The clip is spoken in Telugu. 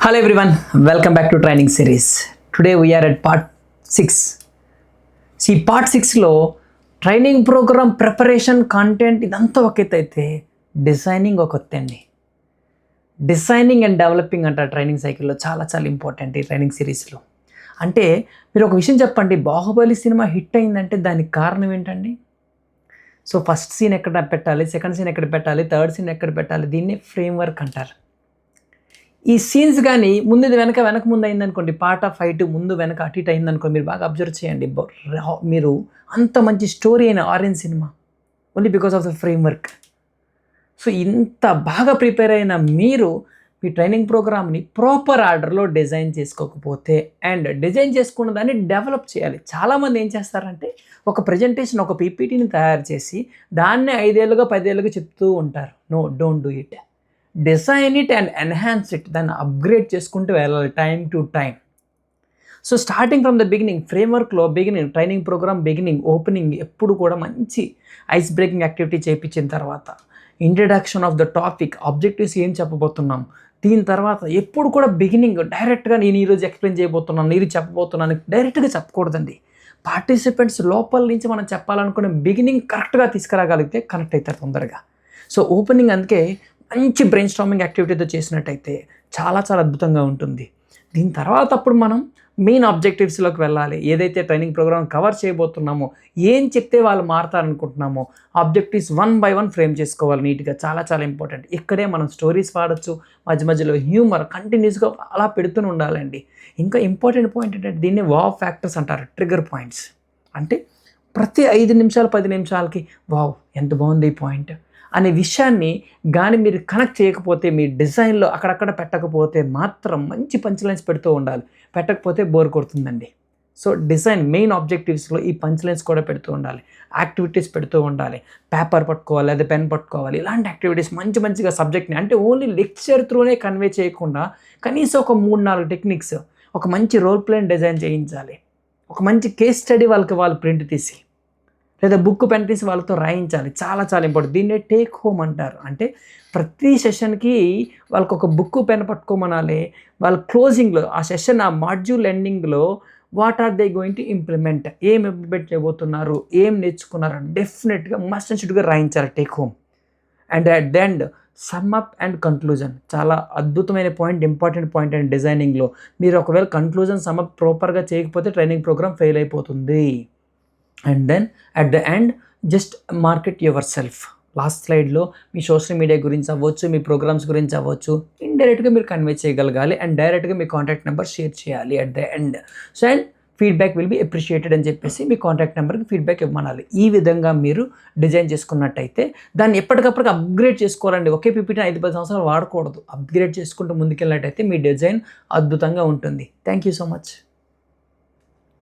Hello everyone, welcome back to training series. Today we are at part 6. See, part 6లో ట్రైనింగ్ ప్రోగ్రామ్ ప్రిపరేషన్ కంటెంట్ ఇదంతా ఒక ఎత్తు అయితే డిజైనింగ్ ఒక ఎత్తు అండి. డిజైనింగ్ అండ్ డెవలపింగ్ అంట ట్రైనింగ్ సైకిల్లో చాలా చాలా ఇంపార్టెంట్ ఈ ట్రైనింగ్ సిరీస్లో. అంటే మీరు ఒక విషయం చెప్పండి, బాహుబలి సినిమా హిట్ అయిందంటే దానికి కారణం ఏంటండి? సో ఫస్ట్ సీన్ ఎక్కడ పెట్టాలి, సెకండ్ సీన్ ఎక్కడ పెట్టాలి, థర్డ్ సీన్ ఎక్కడ పెట్టాలి, దీన్నే ఫ్రేమ్ వర్క్ అంటారు. ఈ సీన్స్ కానీ ముందు వెనక ముందు అయిందనుకోండి, పార్ట్ ఆఫ్ ఫైట్ ముందు వెనక అటు ఇటు అయిందనుకోండి, మీరు బాగా అబ్జర్వ్ చేయండి, మీరు అంత మంచి స్టోరీ అయిన orange cinema only because of the frame work. So ఇంత బాగా ప్రిపేర్ అయిన మీరు మీ ట్రైనింగ్ ప్రోగ్రామ్ని ప్రాపర్ ఆర్డర్లో డిజైన్ చేసుకోకపోతే అండ్ డిజైన్ చేసుకున్న దాన్ని డెవలప్ చేయాలి. చాలామంది ఏం చేస్తారంటే ఒక ప్రజెంటేషన్, ఒక పీపీటీని తయారు చేసి దాన్నే 5 ఏళ్ళుగా 10 ఏళ్ళుగా చెప్తూ ఉంటారు. No, don't do it. Design it and enhance it, దాన్ని అప్గ్రేడ్ చేసుకుంటూ వెళ్ళాలి time to time. So starting from the beginning, ఫ్రేమ్వర్క్లో beginning, training program beginning, opening ఎప్పుడు కూడా మంచి ఐస్ బ్రేకింగ్ యాక్టివిటీ చేయించిన తర్వాత introduction of the topic, objectives ఏం చెప్పబోతున్నాం, దీని తర్వాత ఎప్పుడు కూడా బిగినింగ్ డైరెక్ట్గా నేను ఈరోజు ఎక్స్ప్లెయిన్ చేయబోతున్నాను, నేను చెప్పబోతున్నాను డైరెక్ట్గా చెప్పకూడదండి. పార్టిసిపెంట్స్ లోపల నుంచి మనం చెప్పాలనుకునే బిగినింగ్ కరెక్ట్గా తీసుకురాగలిగితే కనెక్ట్ అవుతారు తొందరగా. సో ఓపెనింగ్ అందుకే మంచి బ్రెయిన్ స్టార్మింగ్ యాక్టివిటీతో చేసినట్టయితే చాలా చాలా అద్భుతంగా ఉంటుంది. దీని తర్వాత అప్పుడు మనం మెయిన్ ఆబ్జెక్టివ్స్లోకి వెళ్ళాలి. ఏదైతే ట్రైనింగ్ ప్రోగ్రామ్ కవర్ చేయబోతున్నామో, ఏం చెప్తే వాళ్ళు మారుతారనుకుంటున్నామో ఆబ్జెక్టివ్స్ 1 by 1 ఫ్రేమ్ చేసుకోవాలి నీట్గా. చాలా చాలా ఇంపార్టెంట్. ఇక్కడే మనం స్టోరీస్ వాడచ్చు, మధ్య మధ్యలో హ్యూమర్ కంటిన్యూస్గా అలా పెడుతూనే ఉండాలండి. ఇంకా ఇంపార్టెంట్ పాయింట్ ఏంటంటే దీన్ని వావ్ ఫ్యాక్టర్స్ అంటారు, ట్రిగ్గర్ పాయింట్స్. అంటే ప్రతి 5 నిమిషాలు 10 నిమిషాలకి వావ్ ఎంత బాగుంది ఈ పాయింట్ అనే విషయాన్ని కానీ మీరు కనెక్ట్ చేయకపోతే, మీ డిజైన్లో అక్కడక్కడ పెట్టకపోతే మాత్రం మంచి పంచ్ లైన్స్ పెడుతూ ఉండాలి. పెట్టకపోతే బోర్ కొడుతుందండి. సో డిజైన్ మెయిన్ ఆబ్జెక్టివ్స్లో ఈ పంచ్ లైన్స్ కూడా పెడుతూ ఉండాలి, యాక్టివిటీస్ పెడుతూ ఉండాలి. పేపర్ పట్టుకోవాలి, లేదా పెన్ పట్టుకోవాలి. ఇలాంటి యాక్టివిటీస్ మంచిగా సబ్జెక్ట్ని, అంటే ఓన్లీ లెక్చర్ త్రూనే కన్వే చేయకుండా కనీసం ఒక 3-4 టెక్నిక్స్, ఒక మంచి రోల్ ప్లేని డిజైన్ చేయించాలి. ఒక మంచి కేస్ స్టడీ వాళ్ళు ప్రింట్ తీసి, లేదా బుక్ పెన్ తీసి వాళ్ళతో రాయించాలి. చాలా చాలా ఇంపార్టెంట్. దీన్నే టేక్ హోమ్ అంటారు. అంటే ప్రతి సెషన్కి వాళ్ళకు ఒక బుక్ పెన్ పట్టుకోమనాలి. వాళ్ళ క్లోజింగ్లో ఆ సెషన్, ఆ మాడ్యూల్ ఎండింగ్లో what are they going to implement, ఏం ఇంప్లిమెంట్ చేయబోతున్నారు, ఏం నేర్చుకున్నారు, డెఫినెట్గా మస్ట్ అండ్ షుడ్గా రాయించాలి take home. And at the end sum up and conclusion, చాలా అద్భుతమైన పాయింట్, ఇంపార్టెంట్ పాయింట్ అండ్ డిజైనింగ్లో. మీరు ఒకవేళ కన్క్లూజన్ సమ్ అప్ ప్రాపర్గా చేయకపోతే ట్రైనింగ్ ప్రోగ్రామ్ ఫెయిల్ అయిపోతుంది. And then at the end just market yourself. Last స్లైడ్లో మీ సోషల్ మీడియా గురించి అవ్వచ్చు, మీ ప్రోగ్రామ్స్ గురించి అవ్వచ్చు, ఇండైరెక్ట్గా మీరు కన్వే చేయగలగాలి అండ్ డైరెక్ట్గా మీ కాంటాక్ట్ నెంబర్ షేర్ చేయాలి at the end. So and feedback will be appreciated అని చెప్పేసి మీ కాంటాక్ట్ నెంబర్కి ఫీడ్బ్యాక్ ఇవ్వమనాలి. ఈ విధంగా మీరు డిజైన్ చేసుకున్నట్టయితే దాన్ని ఎప్పటికప్పుడు అప్గ్రేడ్ చేసుకోవాలండి. ఒకే పీపీటీని 5-10 సంవత్సరాలు వాడకూడదు. అప్గ్రేడ్ చేసుకుంటూ ముందుకెళ్ళినట్టయితే మీ డిజైన్ అద్భుతంగా ఉంటుంది. Thank you so much.